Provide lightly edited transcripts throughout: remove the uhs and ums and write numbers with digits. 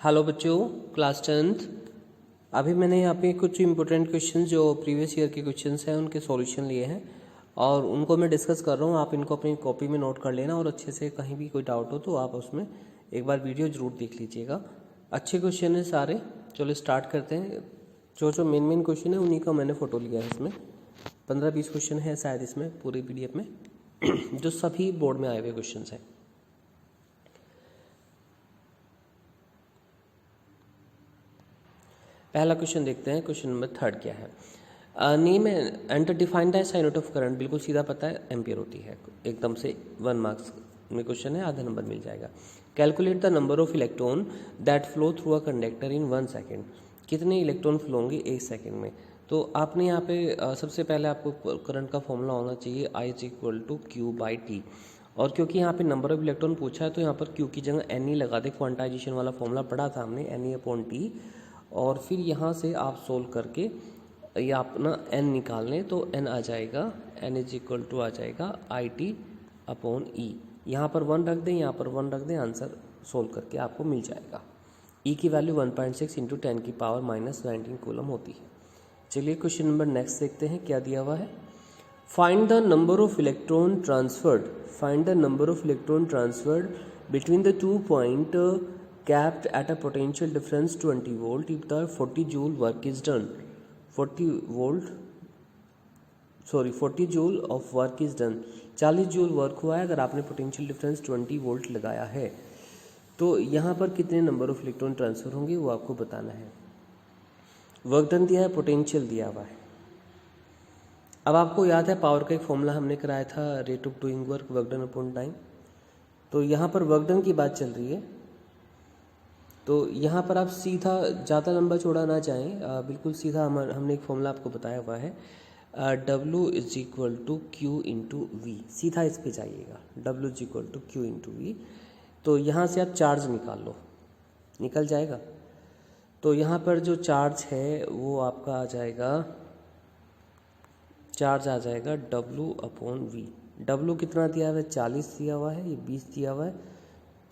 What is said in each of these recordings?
Hello बच्चों, class 10th। अभी मैंने यहाँ पे कुछ इंपॉर्टेंट क्वेश्चन जो प्रीवियस ईयर के क्वेश्चंस हैं उनके सॉल्यूशन लिए हैं और उनको मैं डिस्कस कर रहा हूँ। आप इनको अपनी कॉपी में नोट कर लेना और अच्छे से कहीं भी कोई डाउट हो तो आप उसमें एक बार वीडियो ज़रूर देख लीजिएगा। अच्छे क्वेश्चन हैं सारे। चलो स्टार्ट करते हैं। जो मेन क्वेश्चन है उन्हीं का मैंने फ़ोटो लिया है। इसमें 15-20 क्वेश्चन है शायद इसमें पूरी PDF में जो सभी बोर्ड में आए हुए क्वेश्चन हैं। पहला क्वेश्चन देखते हैं। क्वेश्चन नंबर 3 क्या है। Name and define the SI unit of current. बिल्कुल सीधा पता है, एम्पियर होती है। एकदम से 1 मार्क्स में क्वेश्चन है, आधा नंबर मिल जाएगा। Calculate the number of electron that flow through a conductor in 1 second. कितने इलेक्ट्रॉन फ्लो होंगे 1 सेकेंड में। तो आपने यहाँ पे सबसे पहले आपको करंट का फॉर्मूला होना चाहिए I = Q/T। और क्योंकि यहाँ पे नंबर ऑफ इलेक्ट्रॉन पूछा है तो यहाँ पर Q की जगह Ne लगा दे। क्वांटाइजेशन वाला फॉर्मूला पढ़ा था हमने, Ne/T। और फिर यहाँ से आप सोल्व करके ये अपना n निकाल लें तो n आ जाएगा, n = आ जाएगा IT/E। यहाँ पर 1 रख दें, यहाँ पर 1 रख दें, आंसर सोल्व करके आपको मिल जाएगा। E की वैल्यू 1.6 × 10⁻⁻19 कूलम होती है। चलिए क्वेश्चन नंबर नेक्स्ट देखते हैं क्या दिया हुआ है। Find the number of electron transferred between the 2 point capped at a potential difference 20 volt if the 40 joule work is done। 40 joule of work is done। 40 joule work हुआ है अगर आपने पोटेंशियल डिफरेंस 20 वोल्ट लगाया है तो यहाँ पर कितने नंबर ऑफ इलेक्ट्रॉन ट्रांसफर होंगे वो आपको बताना है। वर्क डन दिया है, पोटेंशियल दिया हुआ है। अब आपको याद है पावर का एक फॉर्मूला हमने कराया था, rate of doing work work done upon time. तो यहाँ पर वर्क डन की बात चल रही है तो यहाँ पर आप सीधा ज़्यादा लंबा चौड़ा ना जाएं, बिल्कुल सीधा हमने एक फॉर्मूला आपको बताया हुआ है, W = Q × V। सीधा इस पे जाइएगा, W = Q × V। तो यहाँ से आप चार्ज निकाल लो, निकल जाएगा। तो यहाँ पर जो चार्ज है वो आपका आ जाएगा, चार्ज आ जाएगा W/V। W कितना दिया हुआ है, 40 दिया हुआ है, ये 20 दिया हुआ है।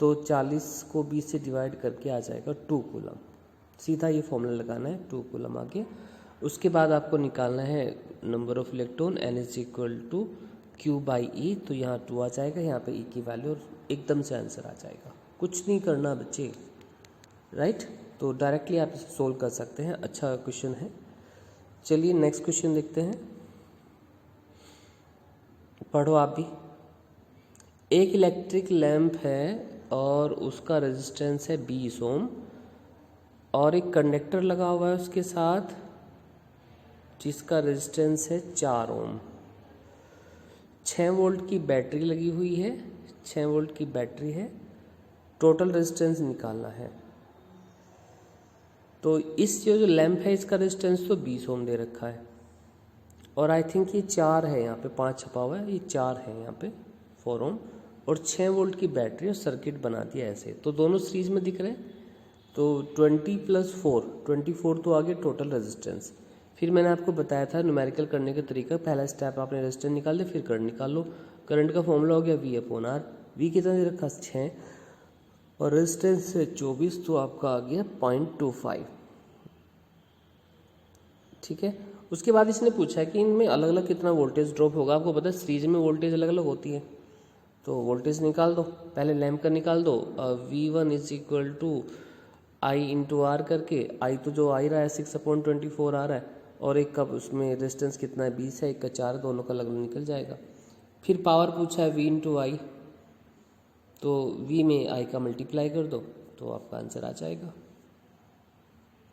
तो 40 को 20 से डिवाइड करके आ जाएगा 2 कूलम। सीधा ये फॉर्मूला लगाना है, 2 कूलम आगे। उसके बाद आपको निकालना है number of electron, N = Q/E। तो यहाँ 2 आ जाएगा, यहाँ पे E की वैल्यू और एकदम से आंसर आ जाएगा। कुछ नहीं करना बच्चे, राइट। तो डायरेक्टली आप इसे सोल्व कर सकते हैं। अच्छा क्वेश्चन है। चलिए नेक्स्ट क्वेश्चन देखते हैं, पढ़ो आप भी। एक इलेक्ट्रिक लैंप है और उसका रेजिस्टेंस है 20 ओम और एक कंडक्टर लगा हुआ है उसके साथ जिसका रेजिस्टेंस है 4 ओम। 6 वोल्ट की बैटरी लगी हुई है, 6 वोल्ट की बैटरी है। टोटल रेजिस्टेंस निकालना है। तो इस जो लैंप है इसका रेजिस्टेंस तो 20 ओम दे रखा है और आई थिंक ये 4 है, यहाँ पे 5 छपा हुआ है, ये 4 है यहाँ पे 4 ओम और 6 वोल्ट की बैटरी और सर्किट बना दिया ऐसे। तो दोनों सीरीज में दिख रहे हैं। तो 20 + 4 24 तो आगे टोटल रेजिस्टेंस। फिर मैंने आपको बताया था न्यूमेरिकल करने का तरीका, पहला स्टेप आपने रेजिस्टेंस निकाल दे, फिर करंट निकाल लो। करंट का फॉर्मूला हो गया V/R। V कितना दे रखा, 6 और रेजिस्टेंस है 24, तो आपका आ गया 0.25। ठीक है। उसके बाद इसने पूछा है कि इनमें अलग अलग कितना वोल्टेज ड्रॉप होगा। आपको पता है सीरीज में वोल्टेज अलग अलग होती है, तो वोल्टेज निकाल दो। पहले लैंप का निकाल दो, V1 = I × R करके। I तो जो आ रहा है 6/24 आ रहा है और एक का उसमें रेजिस्टेंस कितना है, 20 है, एक का 4, दोनों का अलग निकल जाएगा। फिर पावर पूछा है V × I, तो V में I का मल्टीप्लाई कर दो तो आपका आंसर आ जाएगा।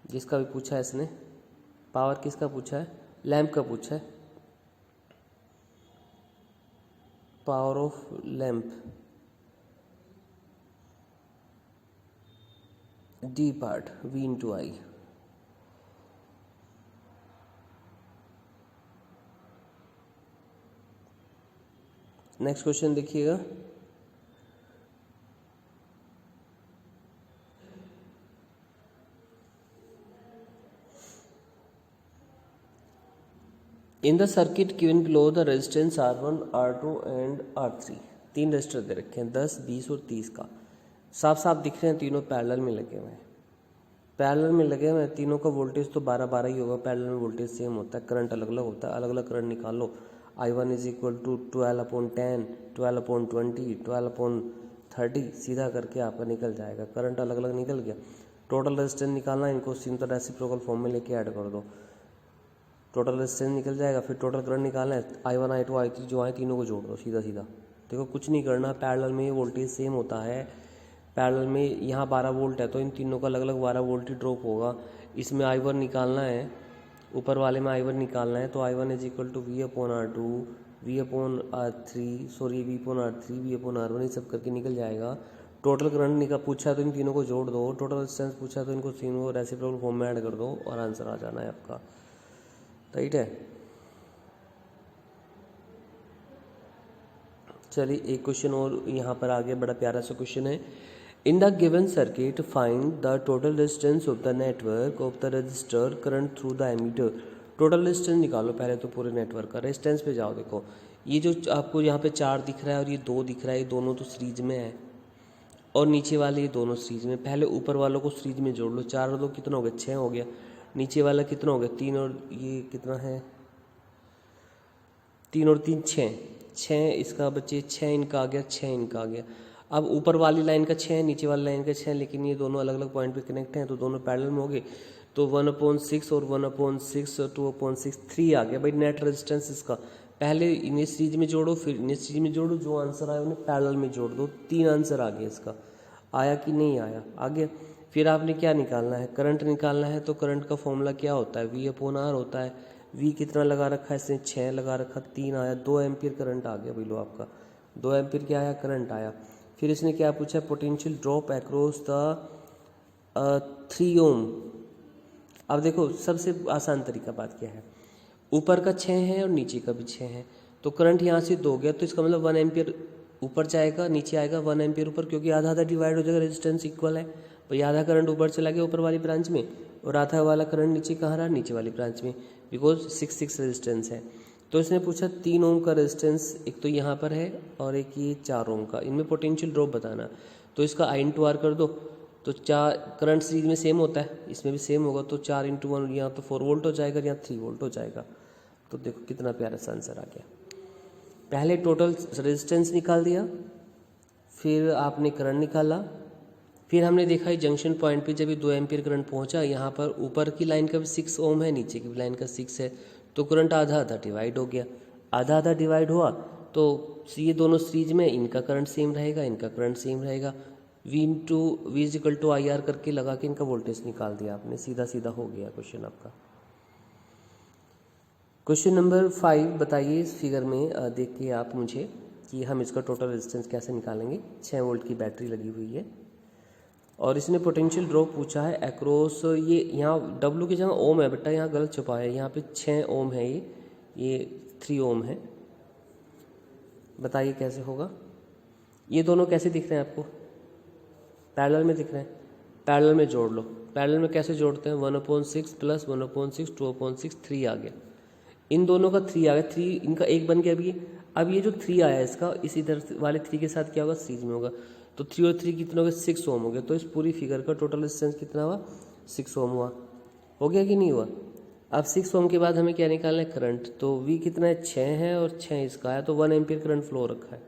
जिसका भी पूछा है इसने, पावर किसका पूछा है, लैंप का पूछा है, power of lamp D part V × I। Next question देखिएगा। In the circuit given below the resistance R1, R2 and R3। 3 resistor दे रखे हैं, 10, 20 और 30 का। साफ साफ दिख रहे हैं, तीनों पैरेलल में लगे हुए हैं। पैरेलल में लगे हुए हैं तीनों का वोल्टेज तो 12-12 ही होगा, पैरेलल में वोल्टेज सेम होता है, करंट अलग अलग होता है, अलग अलग करंट निकाल लो। I1 इज इक्वल टू 12/10, 12/20, 12/30, सीधा करके आपका निकल जाएगा, करंट अलग अलग निकल गया। टोटल रेजिस्टेंस निकालना है, इनको सिंपल रेसिप्रोकल फॉर्म में लेके ऐड कर दो, टोटल रेजिस्टेंस निकल जाएगा। फिर टोटल करंट निकालना है, I1 I2 I3 जो आए तीनों को जोड़ दो सीधा सीधा। देखो कुछ नहीं करना, पैरेलल में वोल्टेज सेम होता है, पैरेलल में यहाँ 12 वोल्ट है तो इन तीनों का अलग अलग 12 वोल्ट ही ड्रॉप होगा। इसमें I1 निकालना है, ऊपर वाले में I1 निकालना है, तो I1 is equal to V/R2 V/R3 sorry V/R3 V/R1 ये सब करके निकल जाएगा। टोटल करंट निकाल पूछा है तो इन तीनों को जोड़ दो, टोटल रेजिस्टेंस पूछा है तो इनको तीनों को रेसिप्रोकल फॉर्म में ऐड कर दो और आंसर आ जाना है आपका, राइट है। चलिए एक क्वेश्चन और यहाँ पर आगे, बड़ा प्यारा सा क्वेश्चन है। In the given circuit find the total resistance of the network of the resistor current through the ammeter. Total resistance निकालो पहले तो पूरे नेटवर्क का, रेजिस्टेंस पे जाओ। देखो ये जो आपको यहाँ पे 4 दिख रहा है और ये 2 दिख रहा है, ये दोनों तो सीरीज में है और नीचे वाले ये दोनों सीरीज में। पहले ऊपर वालों को सीरीज में जोड़ लो, 4 और 2 कितना हो गया, 6 हो गया। नीचे वाला कितना हो गया, 3 और ये कितना है, 3 और 3 6 इसका बच्चे 6 इनका आ गया, 6 इनका आ गया। अब ऊपर वाली लाइन का 6 नीचे वाली लाइन का 6, लेकिन ये दोनों अलग अलग पॉइंट पे कनेक्ट हैं तो दोनों पैरेलल में हो गए, तो 1/6 और 1/6 और 2/6 3 आ गया भाई नेट रेजिस्टेंस इसका। पहले इन्हें सीरीज में जोड़ो, फिर इन्हें सीरीज में जोड़ो, जो आंसर आया उन्हें पैरेलल में जोड़ दो। 3 आंसर आ गया इसका, आया कि नहीं आया, आ गया। फिर आपने क्या निकालना है, करंट निकालना है, तो करंट का फॉर्मूला क्या होता है, V/R होता है। V कितना लगा रखा है इसने, 6 लगा रखा, 3 आया, 2 एम्पियर करंट आ गया बोलो आपका, 2 एम्पियर क्या आया, करंट आया। फिर इसने क्या पूछा, पोटेंशियल ड्रॉप अक्रॉस द 3 ओम। अब देखो सबसे आसान तरीका बात क्या है, ऊपर का 6 है और नीचे का भी 6 है, तो करंट यहाँ से 2 गया, तो इसका मतलब 1 एम्पियर ऊपर जाएगा, नीचे आएगा 1 एम्पियर ऊपर, क्योंकि आधा आधा डिवाइड हो जाएगा, रेजिस्टेंस इक्वल है। भाई आधा करंट ऊपर चला गया ऊपर वाली ब्रांच में और आधा वाला करंट नीचे कहाँ रहा, नीचे वाली ब्रांच में, बिकॉज 6 रेजिस्टेंस है। तो इसने पूछा 3 ओम का रेजिस्टेंस एक तो यहाँ पर है और एक ये 4 ओम का, इनमें पोटेंशियल ड्रॉप बताना। तो इसका I/R कर दो, तो 4 करंट सीरीज में सेम होता है, इसमें भी सेम होगा, तो 4 × 1 यहाँ तो 4 वोल्ट हो जाएगा, यहाँ 3 वोल्ट हो जाएगा। तो देखो कितना प्यारा सा आंसर आ गया। पहले टोटल रेजिस्टेंस निकाल दिया, फिर आपने करंट निकाला, फिर हमने देखा ये जंक्शन पॉइंट पे जब ये 2 एम्पियर करंट पहुंचा, यहाँ पर ऊपर की लाइन का भी 6 ओम है, नीचे की लाइन का 6 है, तो करंट आधा आधा डिवाइड हो गया। आधा आधा डिवाइड हुआ तो ये दोनों सीरीज में, इनका करंट सेम रहेगा, इनका करंट सेम रहेगा। V/IR करके लगा के इनका वोल्टेज निकाल दिया आपने, सीधा सीधा हो गया क्वेश्चन आपका। क्वेश्चन नंबर 5 बताइए इस फिगर में देख के आप मुझे कि हम इसका टोटल रेजिस्टेंस कैसे निकालेंगे। 6 वोल्ट की बैटरी लगी हुई है और इसने पोटेंशियल ड्रॉप पूछा है अक्रॉस, ये यहाँ W की जगह ओम है बेटा, यहाँ गलत छुपा है, यहाँ पे 6 ओम है, ये 3 ओम है। बताइए कैसे होगा, ये दोनों कैसे दिख रहे हैं आपको, पैरेलल में दिख रहे हैं, पैरेलल में जोड़ लो। पैरेलल में कैसे जोड़ते हैं, 1/6 + 1/6 2/6 3 आ गया, इन दोनों का 3 आ गया, 3 इनका एक बन गया। अब ये जो 3 आया इसका, इस इधर वाले 3 के साथ क्या होगा, सीरीज में होगा, तो 3 और 3 कितना हो गया, 6 ओम हो गया। तो इस पूरी फिगर का टोटल रेजिस्टेंस कितना हुआ, 6 ओम हुआ। हो गया कि नहीं हुआ। अब 6 ओम के बाद हमें क्या निकालना है, करंट। तो V कितना है, 6 है और 6 इसका है, तो 1 एम्पियर करंट फ्लो रखा है।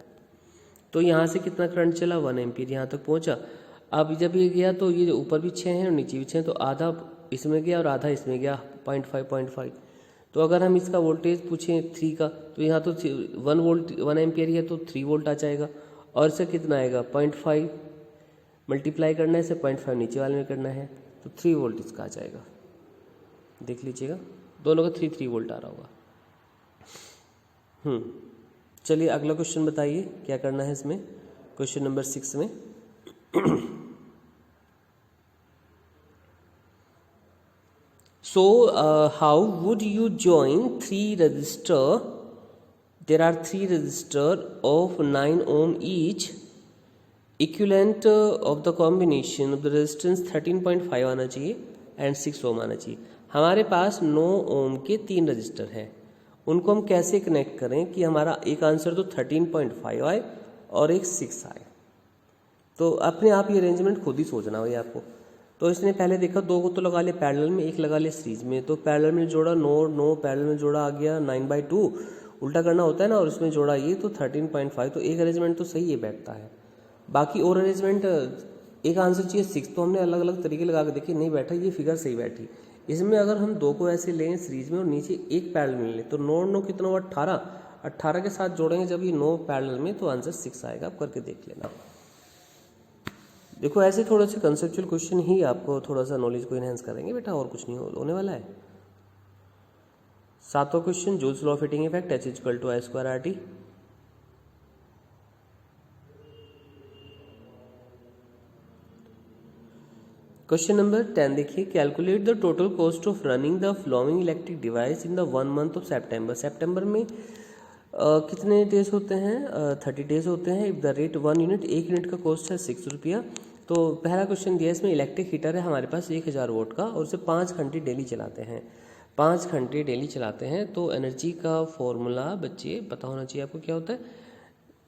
तो यहाँ से कितना करंट चला, 1 एम्पियर यहाँ तक पहुँचा। अब जब ये गया तो ये ऊपर भी 6 है और नीचे भी 6 है, तो आधा इसमें गया और आधा इसमें गया, 0.5 तो अगर हम इसका वोल्टेज पूछें 3 का, तो यहाँ तो 1 एम्पियर ही है, तो 3 वोल्ट आ जाएगा। और इसका कितना आएगा, 0.5 मल्टीप्लाई करना है, इसे 0.5 नीचे वाले में करना है, तो 3 वोल्ट इसका आ जाएगा। देख लीजिएगा दोनों का 3 वोल्ट आ रहा होगा। चलिए अगला क्वेश्चन बताइए क्या करना है इसमें, क्वेश्चन नंबर 6 में। So how would you join 3 resistor? There are 3 resistor of 9 ohm each. Equivalent of the combination of the resistance 13.5 आना चाहिए and 6 ohm आना चाहिए। हमारे पास 9 ओम के 3 रजिस्टर हैं, उनको हम कैसे कनेक्ट करें कि हमारा एक आंसर तो 13.5 आए और एक 6 आए। तो अपने आप ये अरेंजमेंट खुद ही सोचना भाई आपको। तो इसने पहले देखा 2 को तो लगा लिया पैरेलल में, 1 लगा लिया सीरीज में, तो पैरेलल में जोड़ा 9 पैरेलल में जोड़ा आ गया 9/2, उल्टा करना होता है ना, और इसमें जोड़ा ये तो 13.5। तो एक अरेंजमेंट तो सही है बैठता है, बाकी और अरेंजमेंट एक आंसर चाहिए 6, तो हमने अलग अलग तरीके लगा के देखे, नहीं बैठा, ये फिगर सही बैठी। इसमें अगर हम 2 को ऐसे लें सीरीज में और नीचे 1 पैरेलल में लें तो 9 कितना हुआ 18 के साथ जोड़ेंगे जब ये 9 पैरेलल में तो आंसर 6 आएगा। आप करके देख लेना। देखो ऐसे थोड़े से कंसेप्चुअल क्वेश्चन ही आपको थोड़ा सा नॉलेज को इनहेंस करेंगे बेटा, और कुछ नहीं होने वाला है। 7वां question, Joule's law of heating effect H=I²RT। Question number 10 देखिए, calculate the total cost of running the flowing electric device in the 1 month of September. September में कितने डेज होते हैं? 30 डेज होते हैं। If the rate 1 unit, 1 unit का cost है 6 रुपया। तो पहला क्वेश्चन दिया, इसमें इलेक्ट्रिक हीटर है हमारे पास 1000 वोट का और उसे 5 घंटे डेली चलाते हैं, 5 घंटे डेली चलाते हैं। तो एनर्जी का फॉर्मूला बच्चे पता होना चाहिए आपको क्या होता है।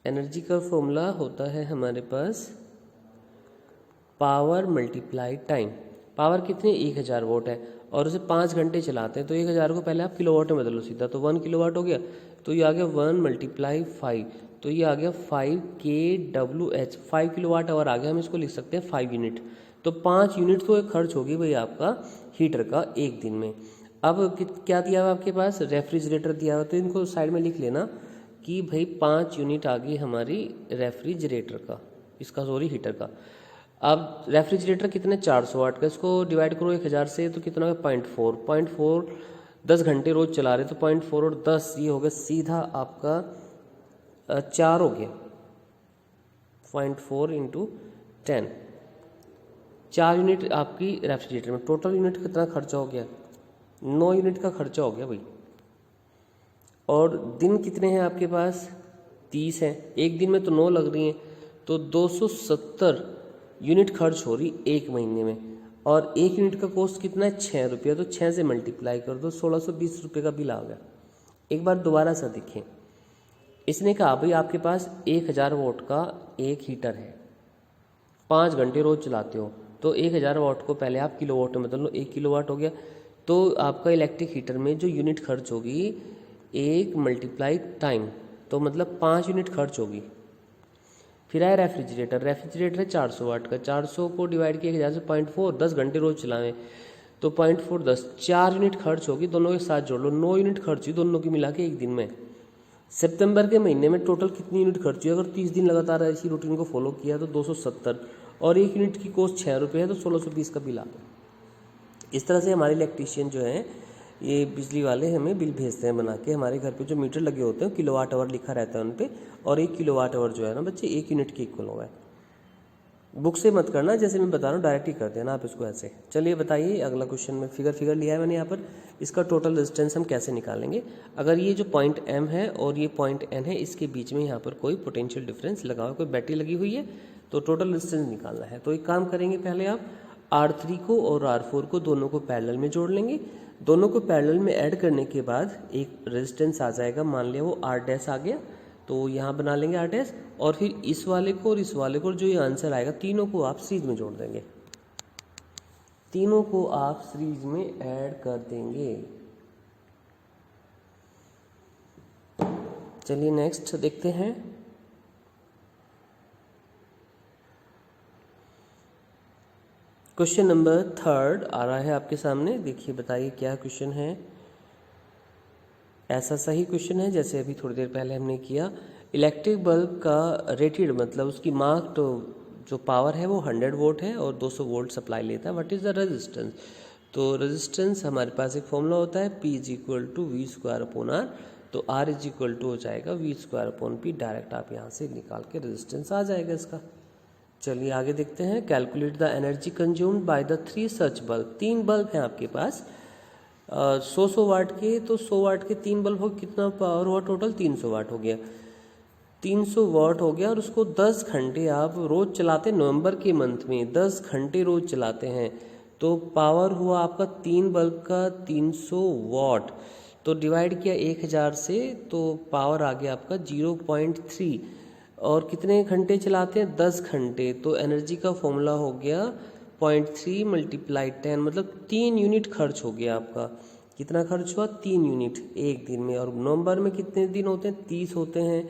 एनर्जी का फॉर्मूला होता है हमारे पास पावर मल्टीप्लाई टाइम। पावर कितनी? 1000 वोट है और उसे 5 घंटे चलाते हैं, तो 1000 को पहले आप किलोवाट में बदलो सीधा, तो 1 किलोवाट हो गया, तो ये आ गया 1 × 5, तो ये आ गया 5 kWh, 5 किलोवाट आवर आ गया। हम इसको लिख सकते हैं 5 यूनिट। तो 5 यूनिट तो खर्च होगी भाई आपका हीटर का एक दिन में। अब क्या दिया हुआ आपके पास? रेफ्रिजरेटर दिया हुआ, तो इनको साइड में लिख लेना कि भाई 5 यूनिट आ गई हमारी रेफ्रिजरेटर का, इसका सॉरी हीटर का। अब रेफ्रिजरेटर कितने? 400 वाट का, इसको डिवाइड करो 1000 से तो कितना होगा? 0.4 10 घंटे रोज चला रहे, तो 0.4 और 10 ये हो गया सीधा आपका 4 हो गया। 0.4 × 10, 4 यूनिट आपकी रेफ्रिजरेटर में। टोटल यूनिट कितना खर्चा हो गया? 9 यूनिट का खर्चा हो गया भाई। और दिन कितने हैं आपके पास? 30 हैं। एक दिन में तो 9 लग रही हैं, तो 270 यूनिट खर्च हो रही एक महीने में। और 1 यूनिट का कॉस्ट कितना है? 6 रुपया, तो 6 से मल्टीप्लाई कर दो, 1620 रुपये का बिल आ गया। एक बार दोबारा से देखें, इसने कहा भाई आपके पास 1000 वोट का एक हीटर है, 5 घंटे रोज चलाते हो, तो 1000 वाट को पहले आप किलोवाट में बदल लो, 1 किलोवाट हो गया। तो आपका इलेक्ट्रिक हीटर में जो यूनिट खर्च होगी 1 × टाइम, तो मतलब 5 यूनिट खर्च होगी। फिर आया रेफ्रिजरेटर, रेफ्रिजरेटर है 400 वाट का, 400 को डिवाइड किया 1000 से 0.4, 10 घंटे रोज चलाएं तो 0.4 10, 4 यूनिट खर्च होगी, दोनों के साथ जोड़ लो, 9 यूनिट खर्च हुई दोनों की मिला के एक दिन में। सितंबर के महीने में टोटल कितनी यूनिट खर्च हुई? अगर 30 दिन लगातार ऐसी रूटीन को फॉलो किया तो 270, और 1 यूनिट की कॉस्ट 6 रुपये है, तो 1620 का बिल आ गया। इस तरह से हमारे इलेक्ट्रीशियन जो हैं ये बिजली वाले हमें बिल भेजते हैं बना के। हमारे घर पे जो मीटर लगे होते हैं किलोवाट आवर लिखा रहता है उन पे, और 1 किलोवाट आवर जो है ना बच्चे 1 यूनिट के इक्वल होगा। बुक से मत करना, जैसे मैं बता रहा हूँ डायरेक्ट ही कर देना आप इसको ऐसे। चलिए बताइए अगला क्वेश्चन में फिगर लिया है मैंने यहाँ पर, इसका टोटल रेजिस्टेंस हम कैसे निकालेंगे। अगर ये जो पॉइंट M है और ये पॉइंट N है, इसके बीच में यहाँ पर कोई पोटेंशियल डिफरेंस लगा हुआ, कोई बैटरी लगी हुई है, तो टोटल रेजिस्टेंस निकालना है। तो एक काम करेंगे, पहले आप R3 को और R4 को दोनों को पैरेलल में जोड़ लेंगे। दोनों को पैरेलल में ऐड करने के बाद एक रेजिस्टेंस आ जाएगा, मान लिया वो R' आ गया, तो यहाँ बना लेंगे R', और फिर इस वाले को और इस वाले को, जो ये आंसर आएगा तीनों को आप सीरीज में जोड़ देंगे, तीनों को आप सीरीज में ऐड कर देंगे। चलिए नेक्स्ट देखते हैं। क्वेश्चन नंबर 3 आ रहा है आपके सामने, देखिए बताइए क्या क्वेश्चन है। ऐसा सही क्वेश्चन है जैसे अभी थोड़ी देर पहले हमने किया। इलेक्ट्रिक बल्ब का रेटेड मतलब उसकी मार्क्ड जो पावर है वो 100 वोट है और 200 वोल्ट सप्लाई लेता है। What is the resistance? तो रेजिस्टेंस हमारे पास एक फॉर्मूला होता है P = V²/R, तो R = हो जाएगा V²/P। डायरेक्ट आप यहाँ से निकाल के रेजिस्टेंस आ जाएगा इसका। चलिए आगे देखते हैं। Calculate the energy consumed by the 3 such bulb. 3 bulb हैं आपके पास 100 वाट के, तो 100 वाट के 3 बल्ब हो, कितना पावर हुआ टोटल? 300 वाट हो गया। 300 वाट हो गया और उसको 10 घंटे आप रोज चलाते, नवंबर के मंथ में 10 घंटे रोज चलाते हैं, तो पावर हुआ आपका 3 बल्ब का 300 वाट, तो डिवाइड किया 1000 से, तो पावर आ गया आपका 0.3। और कितने घंटे चलाते हैं? 10 घंटे, तो एनर्जी का फॉर्मूला हो गया 0.3 मल्टीप्लाई 10 मतलब 3 यूनिट खर्च हो गया आपका। कितना खर्च हुआ? 3 यूनिट एक दिन में। और नवंबर में कितने दिन होते हैं? 30 होते हैं।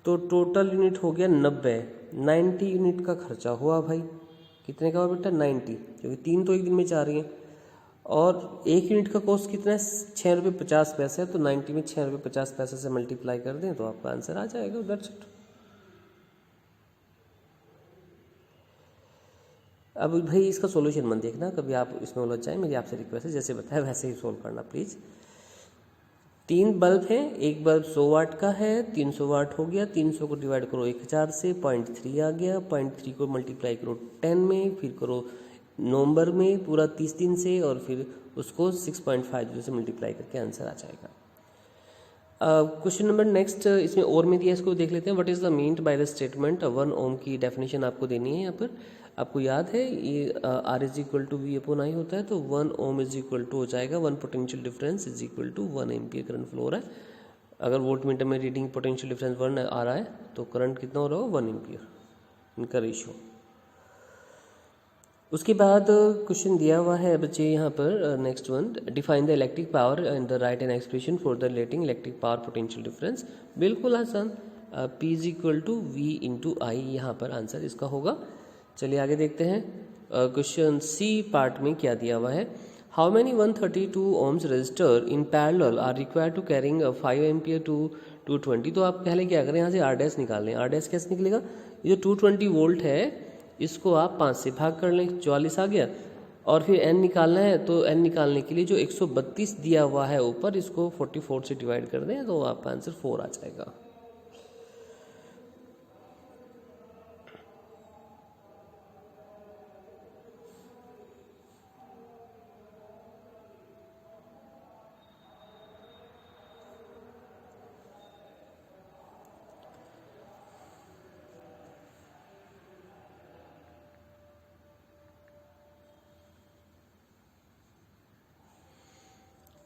तो टोटल यूनिट हो गया 90 यूनिट का खर्चा हुआ भाई। कितने का हुआ बेटा? 90, क्योंकि 3 तो एक दिन में जा रही हैं। और एक यूनिट का कॉस्ट कितना है? 6 रुपये 50 पैसे है। तो 90 में 6 रुपये 50 पैसे से मल्टीप्लाई कर दें तो आपका आंसर आ जाएगा। That's it. अब भाई इसका सॉल्यूशन मत देखना कभी आप इसमें उलझ जाए, मेरी आपसे रिक्वेस्ट है जैसे बताया वैसे ही सोल्व करना प्लीज़। 3 बल्ब हैं, एक बल्ब 100 वाट का है, 300 वाट हो गया। 300 को डिवाइड करो 1000 से, 0.3 आ गया। 0.3 को मल्टीप्लाई करो 10 में, फिर करो नवंबर में पूरा 30 दिन से, और फिर उसको 6.50 से मल्टीप्लाई करके आंसर आ जाएगा। क्वेश्चन नंबर नेक्स्ट इसमें और में दिया, इसको देख लेते हैं। What is the meant by the statement 1 ओम की डेफिनेशन आपको देनी है। यहाँ पर आपको याद है ये R is equal to V upon I होता है। तो 1 ओम इज इक्वल टू हो जाएगा 1 potential difference is equal to 1 ampere current flow हो रहा है। अगर वोल्ट मीटर में रीडिंग पोटेंशियल डिफरेंस 1 आ रहा है तो करंट कितना हो रहा होगा? 1 एम्पियर, इनका रेशियो। उसके बाद क्वेश्चन दिया हुआ है बच्चे यहाँ पर next one, define the electric power in the right an expression for the relating electric power potential difference. बिल्कुल आसान, P is equal to V into I यहाँ पर आंसर इसका होगा। चलिए आगे देखते हैं। क्वेश्चन सी पार्ट में क्या दिया हुआ है? How many 132 ohms resistor in parallel are required to carrying 5 ampere to 220। तो आप पहले क्या करें, यहाँ से आर डैश निकाल लें। आर डैश कैसे निकलेगा? ये जो 220 वोल्ट है इसको आप 5 से भाग कर लें, 44 आ गया। और फिर n निकालना है, तो n निकालने के लिए जो 132 दिया हुआ है ऊपर, इसको 44 से डिवाइड कर दें तो आपका आंसर 4 आ जाएगा।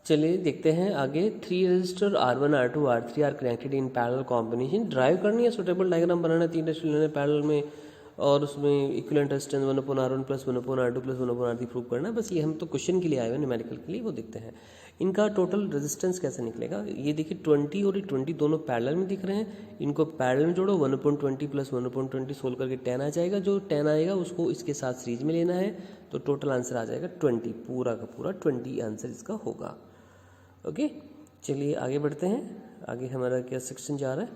चलिए देखते हैं आगे। 3 resistor R1 R2 R3 are connected in parallel combination. Derive करनी है, सुटेबल डायग्राम बनाना है। 3 रजिस्टर लेने पैरेलल में और उसमें equivalent resistance 1/R1 plus 1/R2 plus 1/R3 prove करना है। बस ये हम तो क्वेश्चन के लिए आए हुए न्यूमेरिकल के लिए, वो देखते हैं। इनका टोटल रेजिस्टेंस कैसे निकलेगा? ये देखिए 20 और 20 दोनों पैरेलल में दिख रहे हैं। इनको पैरेलल में जोड़ो, 1/20 प्लस 1/20 सोल्व करके 10 आ जाएगा। जो 10 आएगा उसको इसके साथ सीरीज में लेना है, तो टोटल आंसर आ जाएगा 20, पूरा का पूरा 20 आंसर इसका होगा। ओके चलिए आगे बढ़ते हैं। आगे हमारा क्या सेक्शन जा रहा है?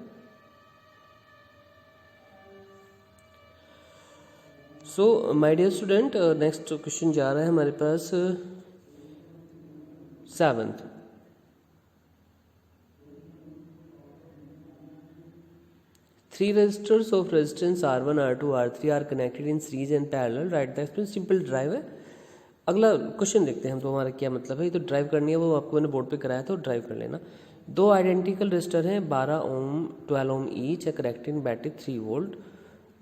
So my dear student, next question जा रहा है हमारे पास 7th। Three resistors of resistance R1, R2, R3 are connected in series and parallel. Write the expression। Simple drive है। अगला क्वेश्चन देखते हैं हम, तो हमारा क्या मतलब है। ये तो ड्राइव करनी है, वो आपको मैंने बोर्ड पे कराया तो ड्राइव कर लेना। 2 आइडेंटिकल रेजिस्टर हैं, 12 ohm 12 ohm each, connected in battery 3 volt.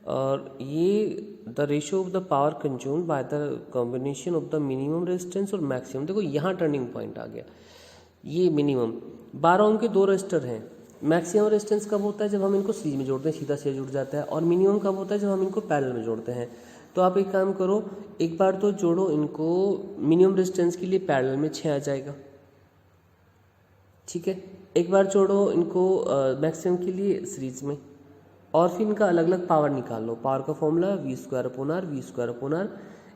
और ये the ratio of the power consumed by the combination of the minimum resistance और मैक्सिमम। देखो यहाँ टर्निंग पॉइंट आ गया। ये मिनिमम 12 ओम के 2 रेजिस्टर हैं। मैक्सिमम रेजिस्टेंस कब होता है? जब हम इनको सीरीज में जोड़ते हैं, सीधा से जुड़ जाता है। और मिनिमम कब होता है? जब हम इनको पैरेलल में जोड़ते हैं। तो आप एक काम करो, एक बार तो जोड़ो इनको, मिनिमम रेजिस्टेंस के लिए पैरेलल में 6 आ जाएगा, ठीक है। एक बार जोड़ो इनको मैक्सिमम के लिए सीरीज में, और फिर इनका अलग अलग पावर निकाल लो। पावर का फॉर्मूला V²/R, V²/R।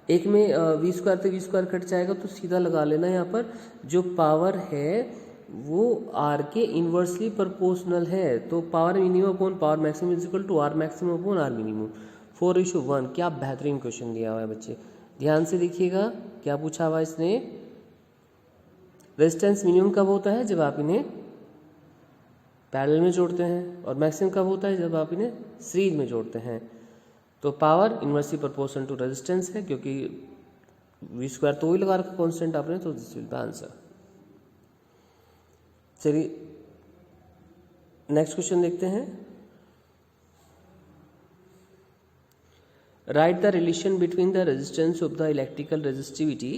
एक में V² से V² कट जाएगा, तो सीधा लगा लेना यहाँ पर। जो पावर है वो R के इन्वर्सली प्रोपोर्शनल है। तो power minimum upon power maximum is equal to R maximum upon R minimum, 4:1। क्या बेहतरीन क्वेश्चन दिया हुआ है बच्चे, ध्यान से देखिएगा। क्या पूछा हुआ इसने? रेजिस्टेंस मिनिमम कब होता है? जब आप इन्हें पैरेलल में जोड़ते हैं। और मैक्सिमम कब होता है? जब आप इन्हें सीरीज में जोड़ते हैं। तो power inversely proportional to resistance है, क्योंकि V² तो वही लगा रखा कांस्टेंट आपने, तो दिस विल बी आंसर। चलिए नेक्स्ट क्वेश्चन देखते हैं। Write the relation between the resistance of the electrical resistivity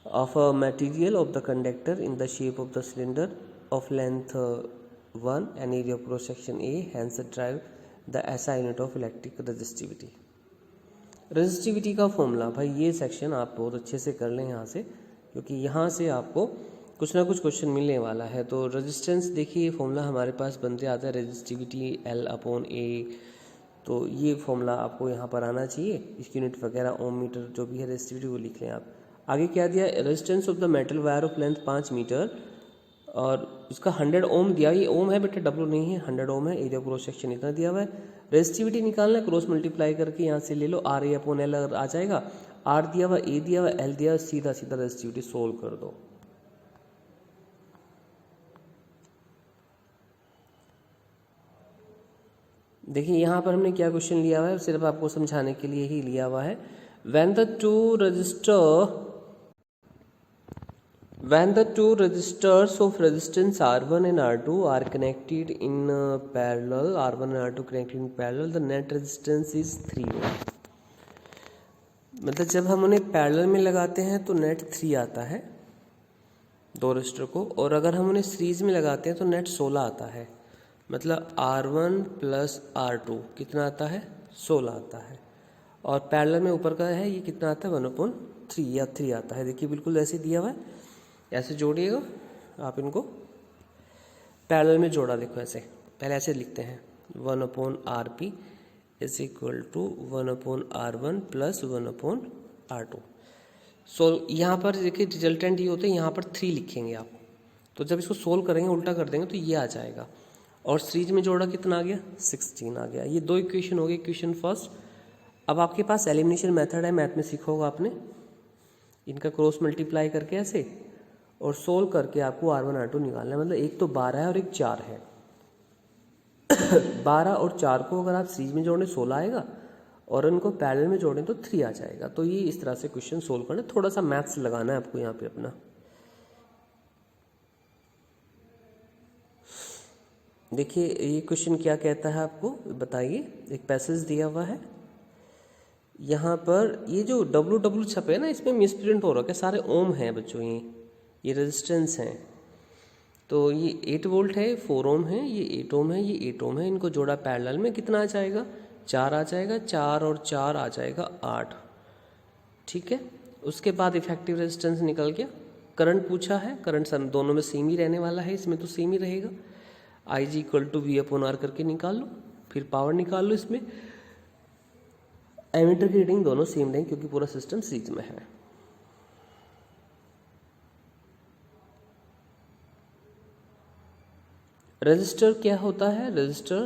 of a material of the conductor in the shape of the cylinder of length 1 and area of cross section A, hence drive the SI unit of electric resistivity। Resistivity का formula, भाई ये section आप बहुत अच्छे से कर लें यहाँ से, क्योंकि यहाँ से आपको कुछ ना कुछ क्वेश्चन मिलने वाला है। तो रेजिस्टेंस देखिए फॉर्मूला हमारे पास बनते आता है रेजिस्टिविटी L/A। तो ये फॉर्मूला आपको यहाँ पर आना चाहिए, इसकी यूनिट वगैरह ओम मीटर जो भी है रेजिस्टिविटी वो लिख लें आप। आगे क्या दिया, resistance of the metal wire of length 5 metre और इसका 100 ओम दिया, ये ओम है बेटा डब्ल्यू नहीं है, 100 ओम है, एरिया क्रॉस सेक्शन इतना दिया हुआ है। रेजिस्टिविटी निकालना है, क्रॉस मल्टीप्लाई करके यहाँ से ले लो, RA/L आ जाएगा, R दिया हुआ, A दिया हुआ, L दिया हुआ, सीधा सीधा रेजिस्टिविटी सोल्व कर दो। देखिए यहाँ पर हमने क्या क्वेश्चन लिया हुआ है, सिर्फ आपको समझाने के लिए ही लिया हुआ है। When the two resistors of resistance R1 and R2 are connected in parallel, R1 and R2 connected in parallel, the net resistance is 3 ohm। मतलब जब हम उन्हें पैरेलल में लगाते हैं तो नेट 3 आता है दो रेजिस्टर को, और अगर हम उन्हें सीरीज में लगाते हैं तो नेट 16 आता है। मतलब R1 प्लस R2 कितना आता है, 16 आता है। और पैरेलल में ऊपर का है ये कितना आता है, 1/3 या 3 आता है। देखिए बिल्कुल ऐसे दिया हुआ है, ऐसे जोड़िएगा आप इनको, पैरेलल में जोड़ा, देखो ऐसे, पहले ऐसे लिखते हैं 1/RP is equal to 1/R1 plus 1/R2। So यहाँ पर देखिए रिजल्टेंट ये होते हैं, यहाँ पर 3 लिखेंगे आप, तो जब इसको सोल्व करेंगे उल्टा कर देंगे तो ये आ जाएगा। और सीरीज में जोड़ा कितना आ गया, 16 आ गया। ये दो इक्वेशन हो गई, इक्वेशन फर्स्ट। अब आपके पास एलिमिनेशन मेथड है, मैथ में सीखा होगा आपने, इनका क्रॉस मल्टीप्लाई करके ऐसे और सोल्व करके आपको R1 R2 निकालना है। मतलब एक तो 12 है और एक 4 है 12 और 4 को अगर आप सीरीज में जोड़ें 16 आएगा, और उनको पैरेलल में जोड़ें तो 3 आ जाएगा। तो ये इस तरह से क्वेश्चन सोल्व करना है, थोड़ा सा मैथ्स लगाना है आपको यहाँ पे अपना। देखिए ये क्वेश्चन क्या कहता है आपको बताइए, एक पैसेज दिया हुआ है यहाँ पर, ये जो W छपे है ना इसमें मिसप्रिंट हो रहा है, सारे ओम हैं बच्चों, ये रेजिस्टेंस हैं। तो ये 8 वोल्ट है, 4 ओम है, ये 8 ओम है, ये 8 ओम है, इनको जोड़ा पैरेलल में कितना आ जाएगा, 4 आ जाएगा, 4 और 4 आ जाएगा 8। ठीक है, उसके बाद इफेक्टिव रेजिस्टेंस निकल गया। करंट पूछा है, करंट सब दोनों में सेम ही रहने वाला है, इसमें तो सेम ही रहेगा। IG इक्वल टू V/R करके निकाल लो, फिर पावर निकाल लो। इसमें एमीटर की रीडिंग दोनों सेम रहेंगे क्योंकि पूरा सिस्टम सीरीज में है। रेजिस्टर क्या होता है, resistor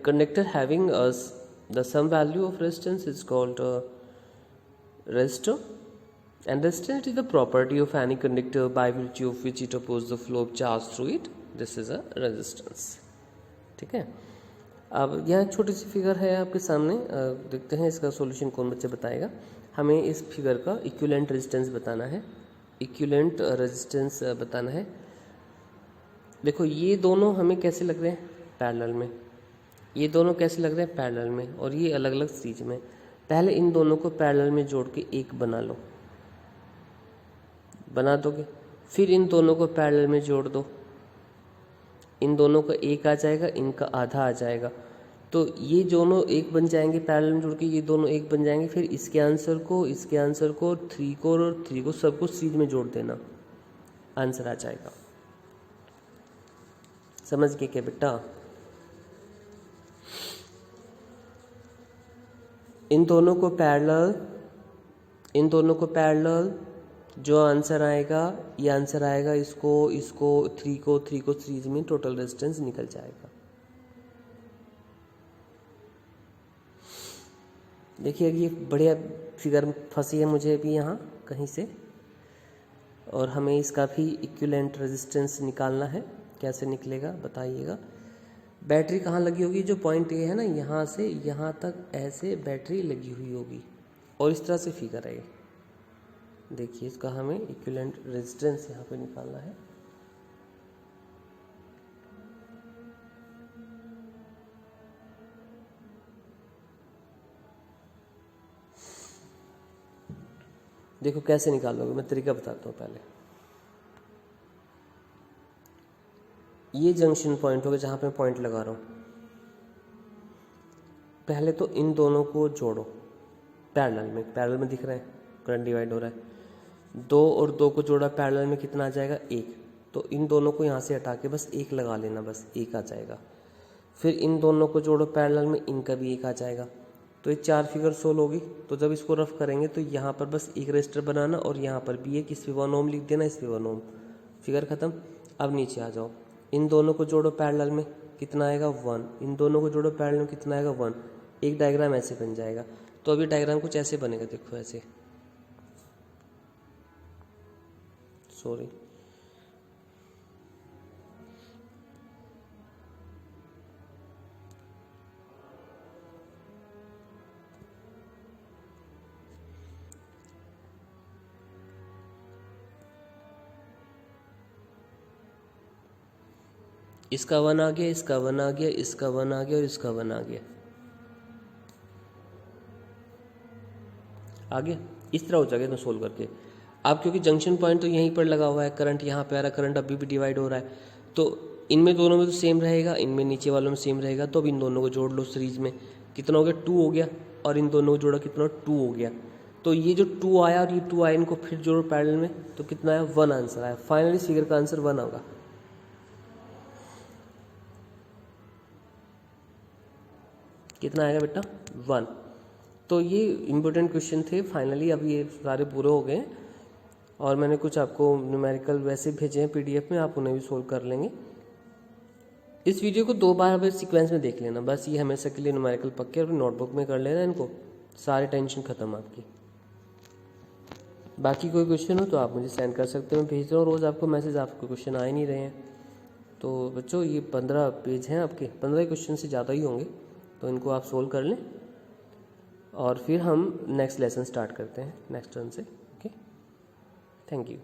conductor having the some value of resistance is called resistor, and resistance is the property of any conductor by virtue of which it opposes the flow of charge through it. This is a resistance। ठीक है, अब यह छोटी सी figure है आपके सामने, देखते हैं इसका सॉल्यूशन कौन बच्चे बताएगा। हमें इस फिगर का इक्विवेलेंट रेजिस्टेंस बताना है, इक्विवेलेंट रेजिस्टेंस बताना है। देखो ये दोनों हमें कैसे लग रहे हैं, पैरेलल में, ये दोनों कैसे लग रहे हैं, पैरेलल में, और ये अलग अलग सीरीज में। पहले इन दोनों को पैरेलल में जोड़ के एक बना लो, बना दोगे, फिर इन दोनों को पैरेलल में जोड़ दो, इन दोनों का एक आ जाएगा, इनका आधा आ जाएगा, तो ये दोनों एक बन जाएंगे पैरेलल में जुड़ के, ये दोनों एक बन जाएंगे। फिर इसके आंसर को 3 को और 3 को सबको सीरीज में जोड़ देना, आंसर आ जाएगा। समझ गए क्या बेटा? इन दोनों को पैरेलल जो आंसर आएगा, ये आंसर आएगा, इसको 3 को सीरीज में, टोटल रेजिस्टेंस निकल जाएगा। देखिए ये बढ़िया फिगर फंसी है मुझे भी यहाँ कहीं से, और हमें इसका भी इक्विवेलेंट रेजिस्टेंस निकालना है। कैसे निकलेगा बताइएगा। बैटरी कहाँ लगी होगी, जो पॉइंट ए है ना, यहाँ से यहाँ तक ऐसे बैटरी लगी हुई होगी, और इस तरह से फिगर है ये। देखिए इसका हमें इक्विवेलेंट रेजिस्टेंस यहाँ पे निकालना है। देखो कैसे निकालोगे, मैं तरीका बताता हूँ। पहले ये जंक्शन पॉइंट होगा जहाँ पे मैं पॉइंट लगा रहा हूँ, पहले तो इन दोनों को जोड़ो पैरेलल में दिख रहा है, करंट डिवाइड हो रहा है। 2 और 2 को जोड़ा पैरेलल में, कितना आ जाएगा 1। तो इन दोनों को यहाँ से हटा के बस 1 लगा लेना, बस 1 आ जाएगा। फिर इन दोनों को जोड़ो पैरेलल में, इनका भी 1 आ जाएगा। तो ये 4 फिगर सोल्व होगी। तो जब इसको रफ करेंगे तो यहाँ पर बस एक रजिस्टर बनाना और यहाँ पर भी एक, इस पे 1 ओम लिख देना, इस पे 1 ओम, फिगर ख़त्म। अब नीचे आ जाओ, इन दोनों को जोड़ो पैरेलल में, कितना आएगा 1। इन दोनों को जोड़ो पैरेलल में, कितना आएगा 1। एक डायग्राम ऐसे बन जाएगा। तो अभी डायग्राम कुछ ऐसे बनेगा, देखो ऐसे, सॉरी इसका 1 आ गया, इसका 1 आ गया, इसका 1 आ गया और इसका 1 आ गया। आ गया, इस तरह हो जाएगा ना सोल्व करके। अब क्योंकि जंक्शन पॉइंट तो यहीं पर लगा हुआ है, करंट यहाँ पे आ रहा है, करंट अभी भी डिवाइड हो रहा है, तो इनमें दोनों में तो सेम रहेगा, इनमें नीचे वालों में सेम रहेगा। तो अब इन दोनों को जोड़ लो सीरीज में, कितना हो गया 2 हो गया, और इन दोनों को जोड़ा कितना 2 हो गया। तो ये जो 2 आया और ये 2 आया, इनको फिर जोड़ो पैरेलल में, तो कितना आया 1 आंसर आया। फाइनली इस फिगर का आंसर 1 होगा। कितना आएगा बेटा 1। तो ये इम्पोर्टेंट क्वेश्चन थे। फाइनली अब ये सारे पूरे हो गए और मैंने कुछ आपको न्यूमेरिकल वैसे भेजे हैं पीडीएफ में, आप उन्हें भी सोल्व कर लेंगे। इस वीडियो को 2 बार अब सीक्वेंस में देख लेना, बस ये हमेशा के लिए न्यूमेरिकल पक्के, और नोटबुक में कर लेना इनको, सारे टेंशन खत्म आपकी। बाकी कोई क्वेश्चन हो तो आप मुझे सेंड कर सकते हो, मैं भेज रहा हूँ रोज़ आपको मैसेज, आपको क्वेश्चन आ ही नहीं रहे हैं। तो बच्चों ये 15 पेज हैं आपके, 15 क्वेश्चन से ज़्यादा ही होंगे, तो इनको आप सोल्व कर लें और फिर हम नेक्स्ट लेसन स्टार्ट करते हैं नेक्स्ट टर्न से। Okay, thank you.